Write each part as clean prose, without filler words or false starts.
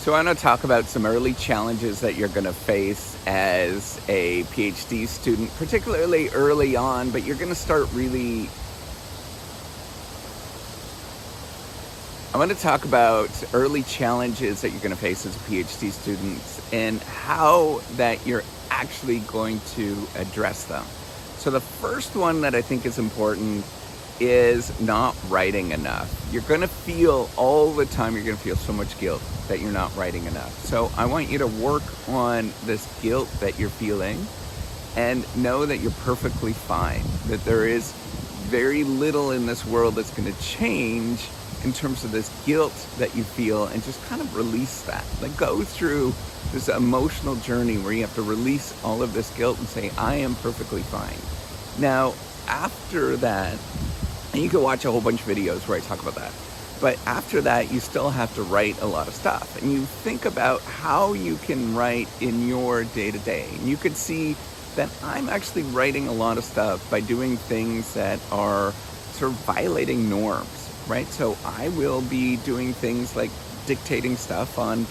So I want to talk about some early challenges that you're going to face as a PhD student, particularly early on, but you're going to start really... I want to talk about early challenges that you're going to face as a PhD student and how that you're actually going to address them. So the first one that I think is important is not writing enough. You're going to feel all the time, you're going to feel so much guilt that you're not writing enough. So I want you to work on this guilt that you're feeling and know that you're perfectly fine, that there is very little in this world that's going to change in terms of this guilt that you feel, and just kind of release that. Like, go through this emotional journey where you have to release all of this guilt and say, I am perfectly fine. Now, after that, and you can watch a whole bunch of videos where I talk about that, but after that, you still have to write a lot of stuff. And you think about how you can write in your day-to-day. And you could see that I'm actually writing a lot of stuff by doing things that are sort of violating norms, right? So I will be doing things like dictating stuff on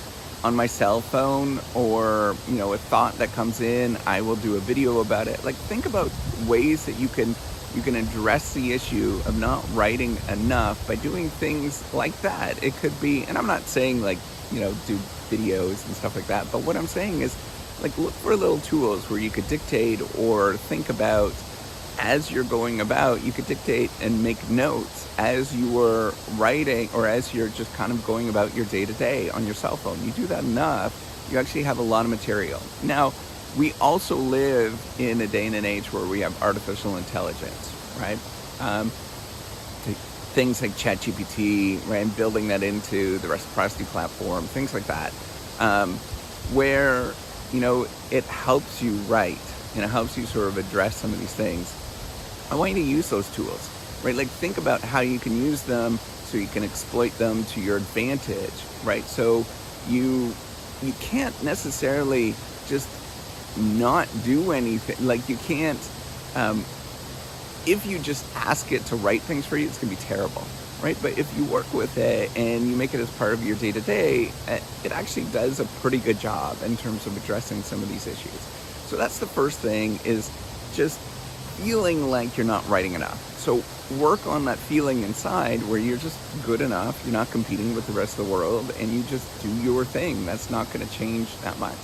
my cell phone, or, you know, a thought that comes in, I will do a video about it. Like, think about ways that you can address the issue of not writing enough by doing things like that. It could be, and I'm not saying like, you know, do videos and stuff like that, but what I'm saying is, like, look for little tools where you could dictate or think about as you're going about. You could dictate and make notes as you were writing, or as you're just kind of going about your day-to-day on your cell phone. You do that enough, you actually have a lot of material. Now, we also live in a day and an age where we have artificial intelligence, right? Things like ChatGPT, right? And building that into the reciprocity platform, things like that, where, you know, it helps you write and it helps you sort of address some of these things. I want you to use those tools, right? Like, think about how you can use them so you can exploit them to your advantage, right? So you can't necessarily just not do anything. Like, you can't, if you just ask it to write things for you, it's gonna be terrible, right? But if you work with it and you make it as part of your day-to-day, it actually does a pretty good job in terms of addressing some of these issues. So that's the first thing, is just feeling like you're not writing enough. So work on that feeling inside where you're just good enough, you're not competing with the rest of the world, and you just do your thing. That's not gonna change that much.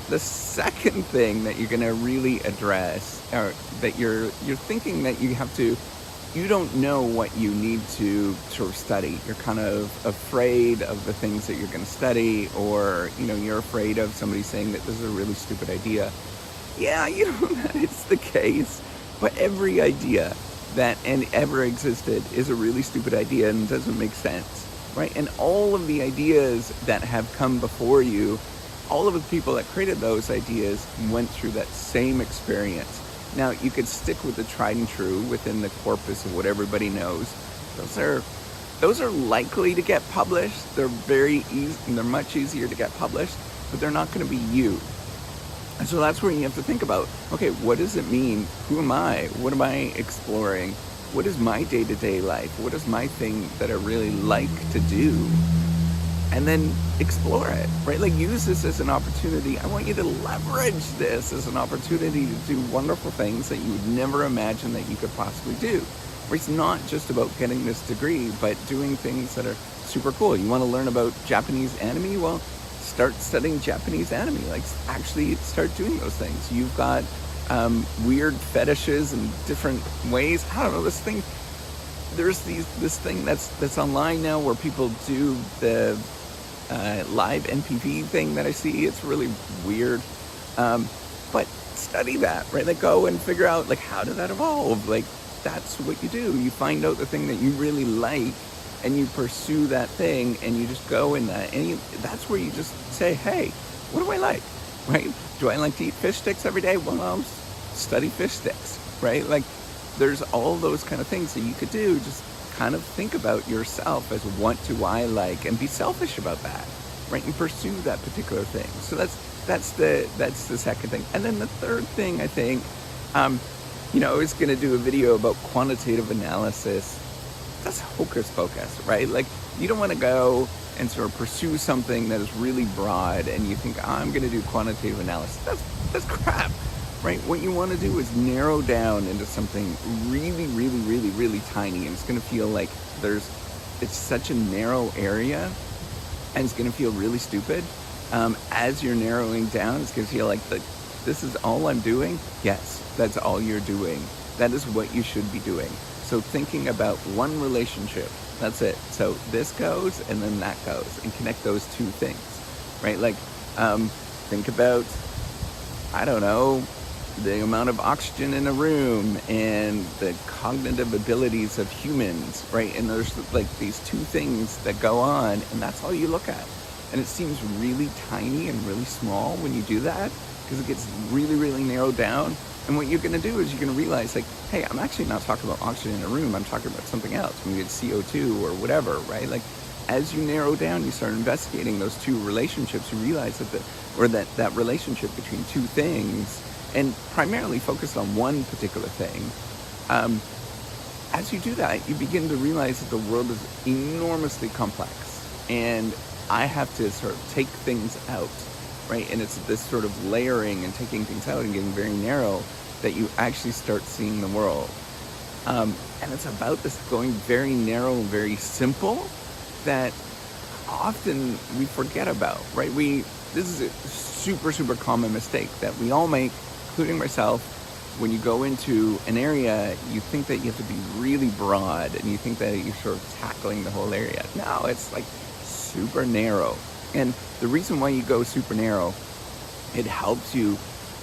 The second thing that you're gonna really address, or that you're thinking that you don't know what you need to sort of study. You're kind of afraid of the things that you're gonna study, or, you know, you're afraid of somebody saying that this is a really stupid idea. Yeah, you know, that is the case, but every idea that ever existed is a really stupid idea and doesn't make sense, right? And all of the ideas that have come before you, all of the people that created those ideas went through that same experience. Now, you could stick with the tried and true within the corpus of what everybody knows. Those are likely to get published. They're very easy, and they're much easier to get published, but they're not going to be you. And so that's where you have to think about, okay, what does it mean? Who am I? What am I exploring? What is my day-to-day life? What is my thing that I really like to do? And then explore it, right? Like, use this as an opportunity. I want you to leverage this as an opportunity to do wonderful things that you would never imagine that you could possibly do. Where it's not just about getting this degree, but doing things that are super cool. You want to learn about Japanese anime? Well, start studying Japanese anime. Like, actually start doing those things. You've got weird fetishes and different ways. I don't know, this thing, there's this thing that's online now where people do the live NPV thing that I see. It's really weird, but study that, right? Like, go and figure out, like, how did that evolve? Like, that's what you do. You find out the thing that you really like and you pursue that thing, and you just go in that, and that's where you just say, hey, what do I like, right? Do I like to eat fish sticks every day? Well, I'll study fish sticks, right? Like, there's all those kind of things that you could do. Just kind of think about yourself as, what do I like, and be selfish about that, right? And pursue that particular thing. So that's the second thing. And then the third thing, I think, you know, I was going to do a video about quantitative analysis. That's hocus pocus, right? Like, you don't want to go and sort of pursue something that is really broad, and you think, I'm going to do quantitative analysis. That's crap, right? What you want to do is narrow down into something really, really, really, really tiny, and it's going to feel like it's such a narrow area, and it's going to feel really stupid. As you're narrowing down, it's going to feel like this is all I'm doing. Yes, that's all you're doing. That is what you should be doing. So thinking about one relationship, that's it. So this goes and then that goes, and connect those two things, right? Like, think about, I don't know, the amount of oxygen in a room and the cognitive abilities of humans, right? And there's like these two things that go on, and that's all you look at. And it seems really tiny and really small when you do that, because it gets really, really narrowed down. And what you're going to do is you're going to realize, like, hey, I'm actually not talking about oxygen in a room. I'm talking about something else. Maybe it's CO2 or whatever, right? Like, as you narrow down, you start investigating those two relationships. You realize that relationship between two things, and primarily focused on one particular thing. As you do that, you begin to realize that the world is enormously complex, and I have to sort of take things out, right? And it's this sort of layering and taking things out and getting very narrow that you actually start seeing the world. And it's about this going very narrow and very simple that often we forget about, right? This is a super, super common mistake that we all make, including myself. When you go into an area, you think that you have to be really broad, and you think that you're sort of tackling the whole area. No, it's like super narrow. And the reason why you go super narrow, it helps you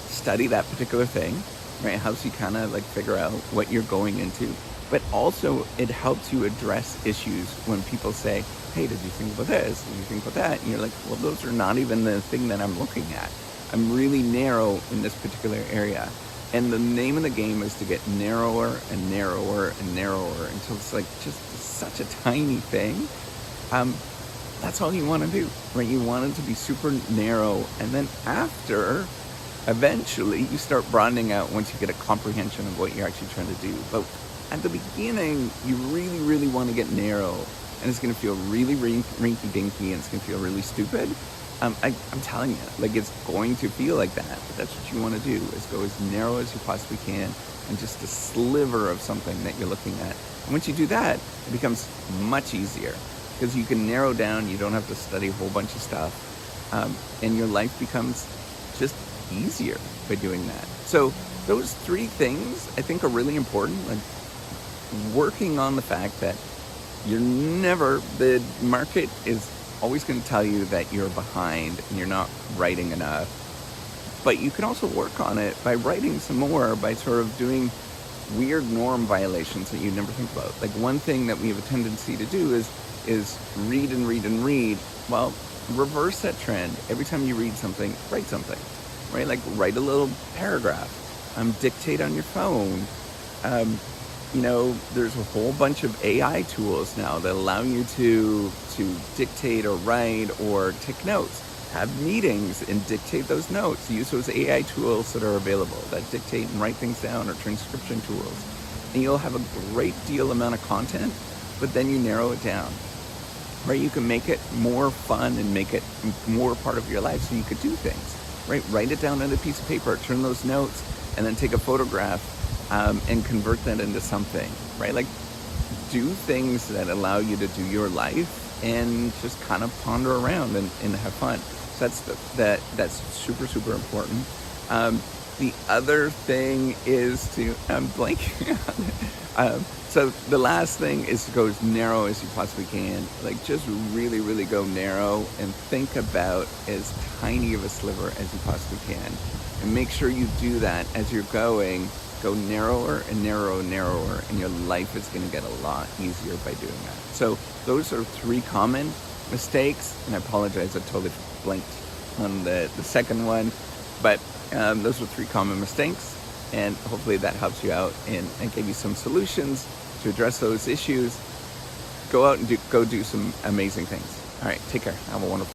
study that particular thing, right? It helps you kind of like figure out what you're going into. But also it helps you address issues when people say, hey, did you think about this? Did you think about that? And you're like, well, those are not even the thing that I'm looking at. I'm really narrow in this particular area. And the name of the game is to get narrower and narrower and narrower until it's like just such a tiny thing. That's all you want to do, right? You want it to be super narrow. And then after, eventually, you start broadening out once you get a comprehension of what you're actually trying to do. But at the beginning, you really, really want to get narrow. And it's going to feel really rinky-dinky, and it's going to feel really stupid. I'm telling you, like, it's going to feel like that. But that's what you want to do, is go as narrow as you possibly can, and just a sliver of something that you're looking at. And once you do that, it becomes much easier, because you can narrow down. You don't have to study a whole bunch of stuff. And your life becomes just easier by doing that. So those three things I think are really important. Like, working on the fact that the market is always going to tell you that you're behind and you're not writing enough. But you can also work on it by writing some more, by sort of doing weird norm violations that you never think about. Like, one thing that we have a tendency to do is read and read and read. Well, reverse that trend. Every time you read something, write something, right? Like, write a little paragraph. Dictate on your phone. There's a whole bunch of AI tools now that allow you to dictate or write or take notes. Have meetings and dictate those notes. Use those AI tools that are available that dictate and write things down, or transcription tools. And you'll have a great deal amount of content, but then you narrow it down, right? You can make it more fun and make it more part of your life, so you could do things, right? Write it down on a piece of paper, turn those notes, and then take a photograph and convert that into something, right? Like, do things that allow you to do your life and just kind of ponder around and have fun. So that's super, super important. The other thing is to, I'm blanking on it. So the last thing is to go as narrow as you possibly can. Like, just really, really go narrow and think about as tiny of a sliver as you possibly can. And make sure you do that as you're going. Go narrower and narrower and narrower, and your life is going to get a lot easier by doing that. So those are three common mistakes, and I apologize, I totally blanked on the second one, but those are three common mistakes, and hopefully that helps you out and gave you some solutions to address those issues. Go out and go do some amazing things. All right, take care. Have a wonderful